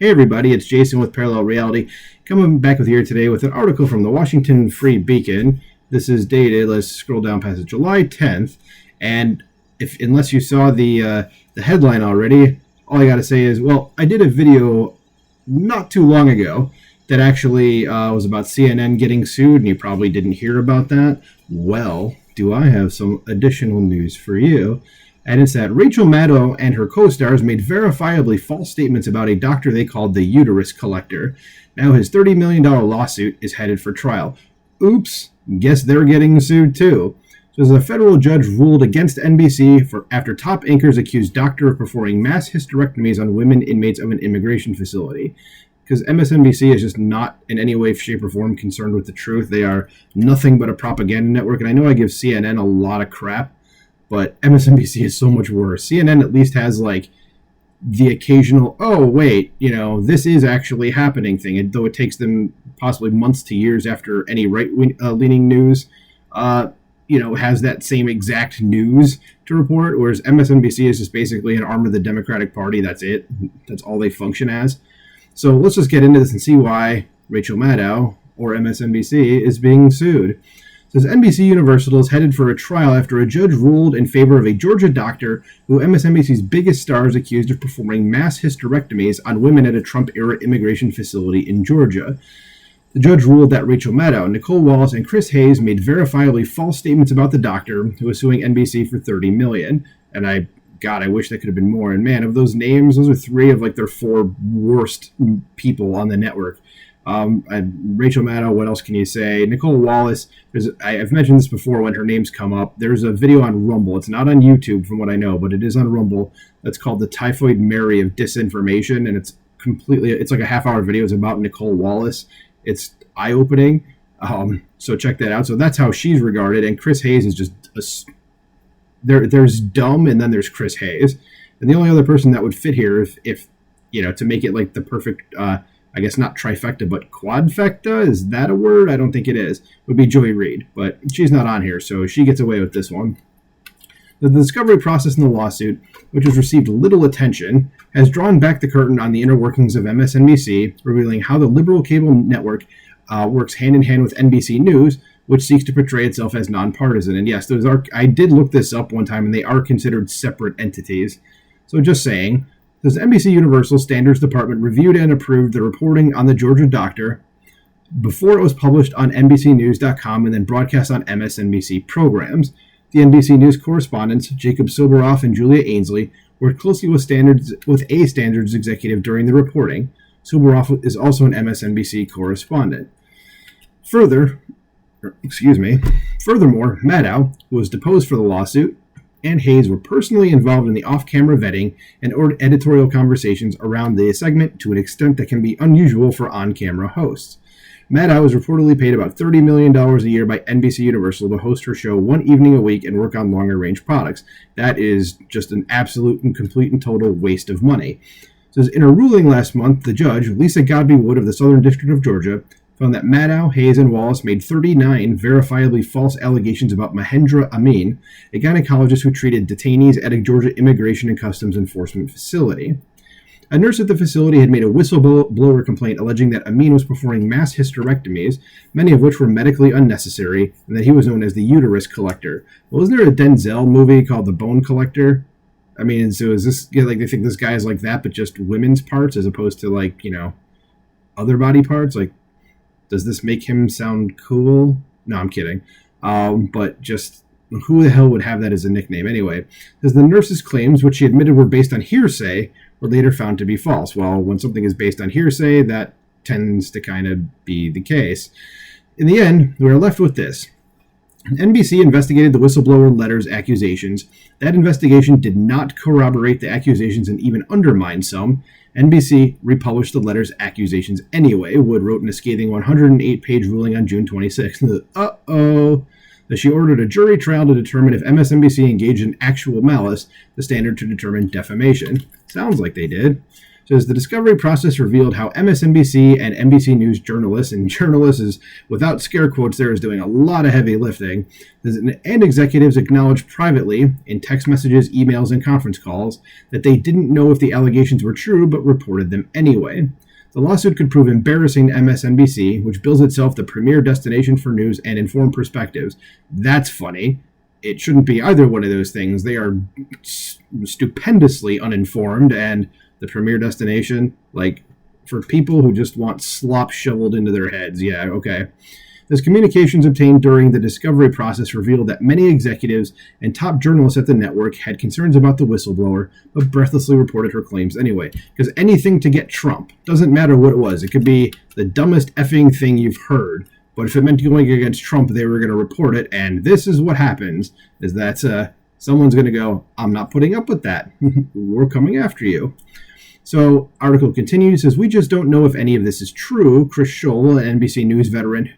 Hey everybody, it's Jason with Parallel Reality, coming back with you here today with an article from the Washington Free Beacon. This is dated, let's scroll down past it, July 10th, and unless you saw the headline already, all I gotta say is, well, I did a video not too long ago that actually was about CNN getting sued, and you probably didn't hear about that. Well, do I have some additional news for you? And it's that Rachel Maddow and her co-stars made verifiably false statements about a doctor they called the uterus collector. Now his $30 million lawsuit is headed for trial. Oops, guess they're getting sued too. So a federal judge ruled against NBC after top anchors accused doctor of performing mass hysterectomies on women inmates of an immigration facility. Because MSNBC is just not in any way, shape, or form concerned with the truth. They are nothing but a propaganda network. And I know I give CNN a lot of crap, but MSNBC is so much worse. CNN at least has like the occasional, oh wait, this is actually happening thing, though it takes them possibly months to years after any right-leaning news, has that same exact news to report. Whereas MSNBC is just basically an arm of the Democratic Party. That's it. That's all they function as. So let's just get into this and see why Rachel Maddow or MSNBC is being sued. It says NBC Universal is headed for a trial after a judge ruled in favor of a Georgia doctor who MSNBC's biggest stars accused of performing mass hysterectomies on women at a Trump-era immigration facility in Georgia. The judge ruled that Rachel Maddow, Nicole Wallace, and Chris Hayes made verifiably false statements about the doctor who was suing NBC for $30 million. And I wish that could have been more. And man, of those names, those are three of like their four worst people on the network. Rachel Maddow, what else can you say? Nicole Wallace, I've mentioned this before when her names come up. There's a video on Rumble. It's not on YouTube from what I know, but it is on Rumble. That's called the Typhoid Mary of Disinformation, and it's like a half-hour video. It's about Nicole Wallace. It's eye-opening, so check that out. So that's how she's regarded, and Chris Hayes is just there's dumb, and then there's Chris Hayes. And the only other person that would fit here, if to make it like the perfect I guess not trifecta, but quadfecta, is that a word? I don't think it is. Would be Joy Reid, but she's not on here, so she gets away with this one. The discovery process in the lawsuit, which has received little attention, has drawn back the curtain on the inner workings of MSNBC, revealing how the liberal cable network works hand-in-hand with NBC News, which seeks to portray itself as nonpartisan. And yes, I did look this up one time, and they are considered separate entities. So just saying. The NBC Universal Standards Department reviewed and approved the reporting on the Georgia doctor before it was published on NBCNews.com and then broadcast on MSNBC programs. The NBC News correspondents, Jacob Soboroff and Julia Ainsley, worked closely with a standards executive during the reporting. Soboroff is also an MSNBC correspondent. Furthermore, Maddow, who was deposed for the lawsuit, and Hayes were personally involved in the off-camera vetting and editorial conversations around the segment to an extent that can be unusual for on-camera hosts. Maddow is reportedly paid about $30 million a year by NBC Universal to host her show one evening a week and work on longer-range products. That is just an absolute and complete and total waste of money. So in a ruling last month, the judge, Lisa Godby Wood of the Southern District of Georgia, found that Maddow, Hayes, and Wallace made 39 verifiably false allegations about Mahendra Amin, a gynecologist who treated detainees at a Georgia Immigration and Customs Enforcement facility. A nurse at the facility had made a whistleblower complaint alleging that Amin was performing mass hysterectomies, many of which were medically unnecessary, and that he was known as the uterus collector. Well, isn't there a Denzel movie called The Bone Collector? I mean, so is this, like, they think this guy is like that, but just women's parts as opposed to, like, other body parts? Like, does this make him sound cool? No, I'm kidding. But just who the hell would have that as a nickname anyway? Because the nurse's claims, which she admitted were based on hearsay, were later found to be false. Well, when something is based on hearsay, that tends to kind of be the case. In the end, we are left with this. NBC investigated the whistleblower letter's accusations. That investigation did not corroborate the accusations and even undermined some. NBC republished the letter's accusations anyway, Wood wrote in a scathing 108-page ruling on June 26th. That she ordered a jury trial to determine if MSNBC engaged in actual malice, the standard to determine defamation. Sounds like they did. Says the discovery process revealed how MSNBC and NBC News journalists, and journalists is without scare quotes there, is doing a lot of heavy lifting, and executives acknowledged privately in text messages, emails, and conference calls that they didn't know if the allegations were true but reported them anyway. The lawsuit could prove embarrassing to MSNBC, which bills itself the premier destination for news and informed perspectives. That's funny. It shouldn't be either one of those things. They are stupendously uninformed, and the premier destination, like, for people who just want slop shoveled into their heads. Yeah, okay. This communications obtained during the discovery process revealed that many executives and top journalists at the network had concerns about the whistleblower, but breathlessly reported her claims anyway. Because anything to get Trump, doesn't matter what it was. It could be the dumbest effing thing you've heard, but if it meant going against Trump, they were going to report it, and this is what happens, is that someone's going to go, I'm not putting up with that. We're coming after you. So, article continues, says, we just don't know if any of this is true. Chris Scholl, an NBC News veteran,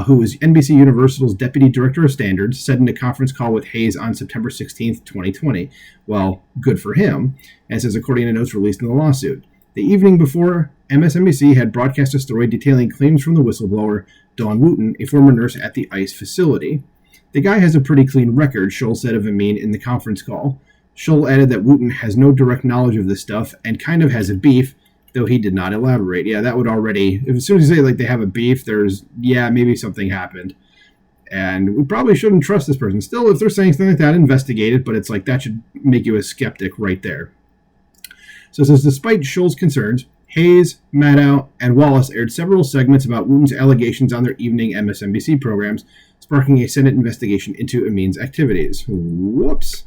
who is NBC Universal's Deputy Director of Standards, said in a conference call with Hayes on September 16th, 2020. Well, good for him, and says according to notes released in the lawsuit. The evening before, MSNBC had broadcast a story detailing claims from the whistleblower, Dawn Wooten, a former nurse at the ICE facility. The guy has a pretty clean record, Scholl said of Amin in the conference call. Scholl added that Wooten has no direct knowledge of this stuff and kind of has a beef, though he did not elaborate. Yeah, that would already, as soon as you say like they have a beef, there's, yeah, maybe something happened. And we probably shouldn't trust this person. Still, if they're saying something like that, investigate it, but it's like that should make you a skeptic right there. So it says, despite Scholl's concerns, Hayes, Maddow, and Wallace aired several segments about Wooten's allegations on their evening MSNBC programs, sparking a Senate investigation into Amin's activities. Whoops.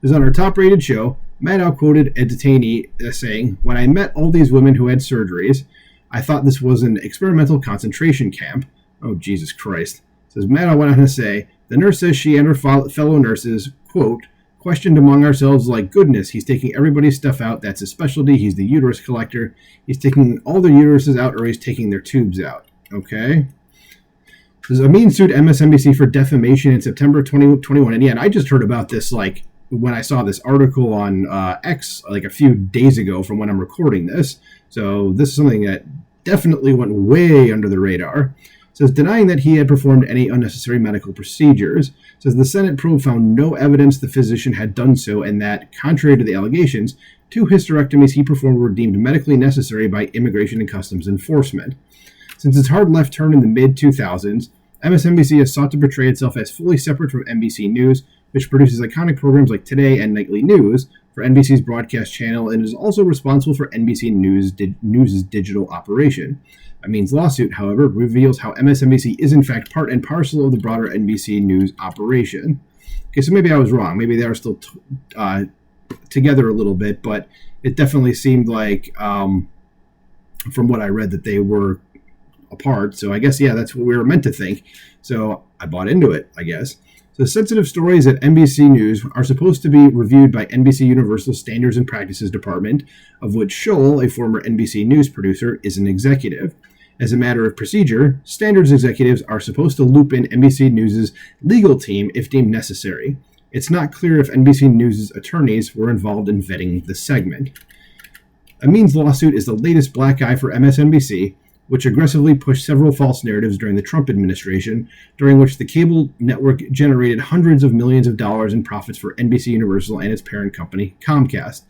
This is on our top-rated show. Maddow quoted a detainee saying, when I met all these women who had surgeries, I thought this was an experimental concentration camp. Oh, Jesus Christ. Says Maddow went on to say, the nurse says she and her fellow nurses, quote, questioned among ourselves like, goodness, he's taking everybody's stuff out. That's his specialty. He's the uterus collector. He's taking all their uteruses out, or he's taking their tubes out. Okay. Amin sued MSNBC for defamation in September 2021. And yeah, and I just heard about this, like, when I saw this article on X, like a few days ago from when I'm recording this. So this is something that definitely went way under the radar. Says denying that he had performed any unnecessary medical procedures. Says the Senate probe found no evidence the physician had done so, and that, contrary to the allegations, 2 hysterectomies he performed were deemed medically necessary by Immigration and Customs Enforcement. Since its hard left turn in the mid-2000s, MSNBC has sought to portray itself as fully separate from NBC News, which produces iconic programs like Today and Nightly News for NBC's broadcast channel, and is also responsible for NBC News' digital operation. Amin's lawsuit, however, reveals how MSNBC is in fact part and parcel of the broader NBC News operation. Okay, so maybe I was wrong. Maybe they are still together a little bit, but it definitely seemed like, from what I read, that they were apart. So I guess, yeah, that's what we were meant to think. So I bought into it, I guess. So sensitive stories at NBC News are supposed to be reviewed by NBC Universal's Standards and Practices Department, of which Scholl, a former NBC News producer, is an executive. As a matter of procedure, standards executives are supposed to loop in NBC News' legal team if deemed necessary. It's not clear if NBC News' attorneys were involved in vetting the segment. Amin's lawsuit is the latest black eye for MSNBC, which aggressively pushed several false narratives during the Trump administration, during which the cable network generated hundreds of millions of dollars in profits for NBC Universal and its parent company, Comcast.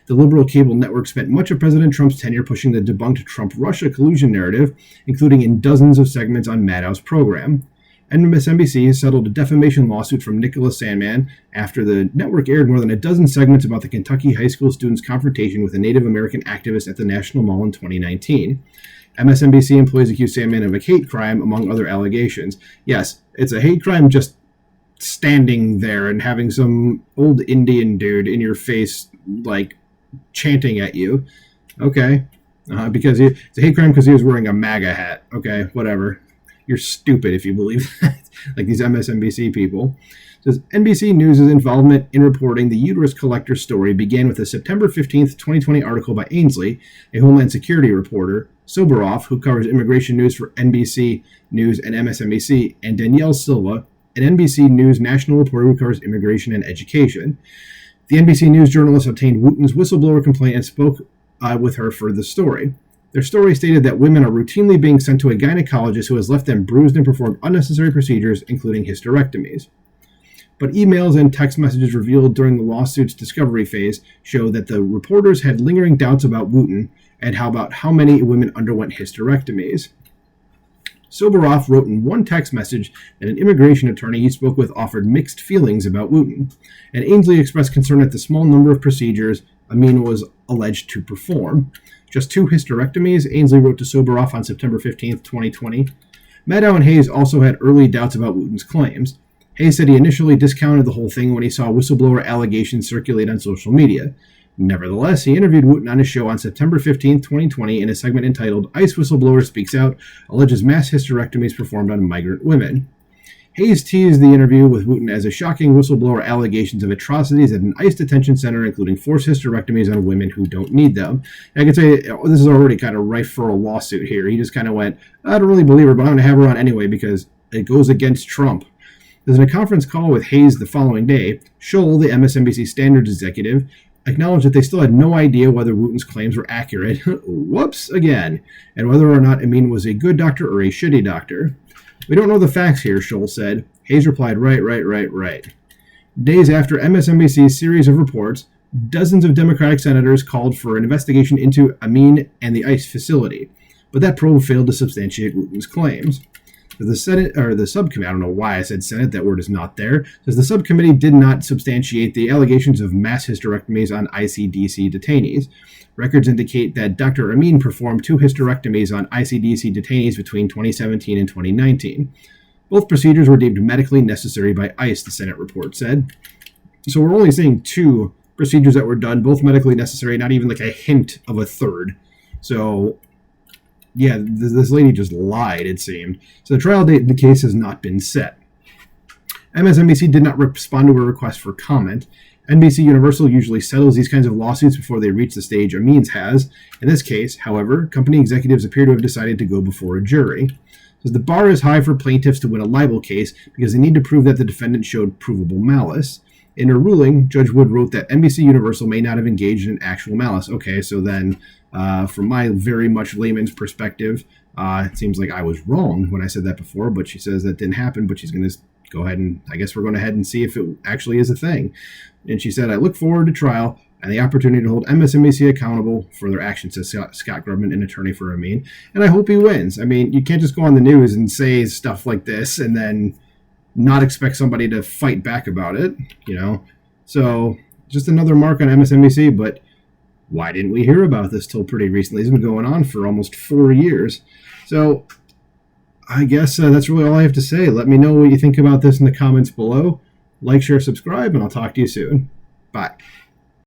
The liberal cable network spent much of President Trump's tenure pushing the debunked Trump-Russia collusion narrative, including in dozens of segments on Maddow's program. MSNBC has settled a defamation lawsuit from Nicholas Sandman after the network aired more than a dozen segments about the Kentucky high school student's confrontation with a Native American activist at the National Mall in 2019. MSNBC employees accused Sandman of a hate crime, among other allegations. Yes, it's a hate crime just standing there and having some old Indian dude in your face, like, chanting at you. Okay. Because it's a hate crime because he was wearing a MAGA hat. Okay, whatever. You're stupid if you believe that. Like these MSNBC people. Says NBC News' involvement in reporting the uterus collector story began with a September 15th, 2020 article by Ainsley, a Homeland Security reporter, Soberoff, who covers immigration news for NBC News and MSNBC, and Danielle Silva, an NBC News national reporter who covers immigration and education. The NBC News journalist obtained Wooten's whistleblower complaint and spoke with her for the story. Their story stated that women are routinely being sent to a gynecologist who has left them bruised and performed unnecessary procedures, including hysterectomies. But emails and text messages revealed during the lawsuit's discovery phase show that the reporters had lingering doubts about Wooten and about how many women underwent hysterectomies. Soberoff wrote in one text message that an immigration attorney he spoke with offered mixed feelings about Wooten, and Ainsley expressed concern at the small number of procedures Amin was alleged to perform. Just 2 hysterectomies, Ainsley wrote to Soberoff on September 15, 2020. Maddow and Hayes also had early doubts about Wooten's claims. Hayes said he initially discounted the whole thing when he saw whistleblower allegations circulate on social media. Nevertheless, he interviewed Wooten on his show on September 15, 2020 in a segment entitled ICE Whistleblower Speaks Out, Alleges Mass Hysterectomies Performed on Migrant Women. Hayes teased the interview with Wooten as a shocking whistleblower allegations of atrocities at an ICE detention center, including forced hysterectomies on women who don't need them. And I can say this is already kind of rife for a lawsuit here. He just kind of went, I don't really believe her, but I'm going to have her on anyway because it goes against Trump. In a conference call with Hayes the following day, Scholl, the MSNBC standards executive, acknowledged that they still had no idea whether Wooten's claims were accurate, whoops, again, and whether or not Amin was a good doctor or a shitty doctor. We don't know the facts here, Scholl said. Hayes replied, right. Days after MSNBC's series of reports, dozens of Democratic senators called for an investigation into Amin and the ICE facility, but that probe failed to substantiate Wooten's claims. The Senate, or the subcommittee, I don't know why I said Senate, that word is not there, says the subcommittee did not substantiate the allegations of mass hysterectomies on ICDC detainees. Records indicate that Dr. Amin performed 2 hysterectomies on ICDC detainees between 2017 and 2019. Both procedures were deemed medically necessary by ICE, the Senate report said. So we're only seeing 2 procedures that were done, both medically necessary, not even like a hint of a third. So yeah, this lady just lied, it seemed. So the trial date in the case has not been set. MSNBC did not respond to a request for comment. NBC Universal usually settles these kinds of lawsuits before they reach the stage Amin's has. In this case, however, company executives appear to have decided to go before a jury. The bar is high for plaintiffs to win a libel case because they need to prove that the defendant showed provable malice. In her ruling, Judge Wood wrote that NBC Universal may not have engaged in actual malice. Okay, so then from my very much layman's perspective, it seems like I was wrong when I said that before, but she says that didn't happen, but she's going to go ahead and, I guess we're going ahead and see if it actually is a thing. And she said, I look forward to trial and the opportunity to hold MSNBC accountable for their actions, says Scott Grubman, an attorney for Amin. And I hope he wins. I mean, you can't just go on the news and say stuff like this and then not expect somebody to fight back about it, you know? So just another mark on MSNBC, but why didn't we hear about this till pretty recently? It's been going on for almost 4 years. So I guess that's really all I have to say. Let me know what you think about this in the comments below. Like, share, subscribe, and I'll talk to you soon. Bye.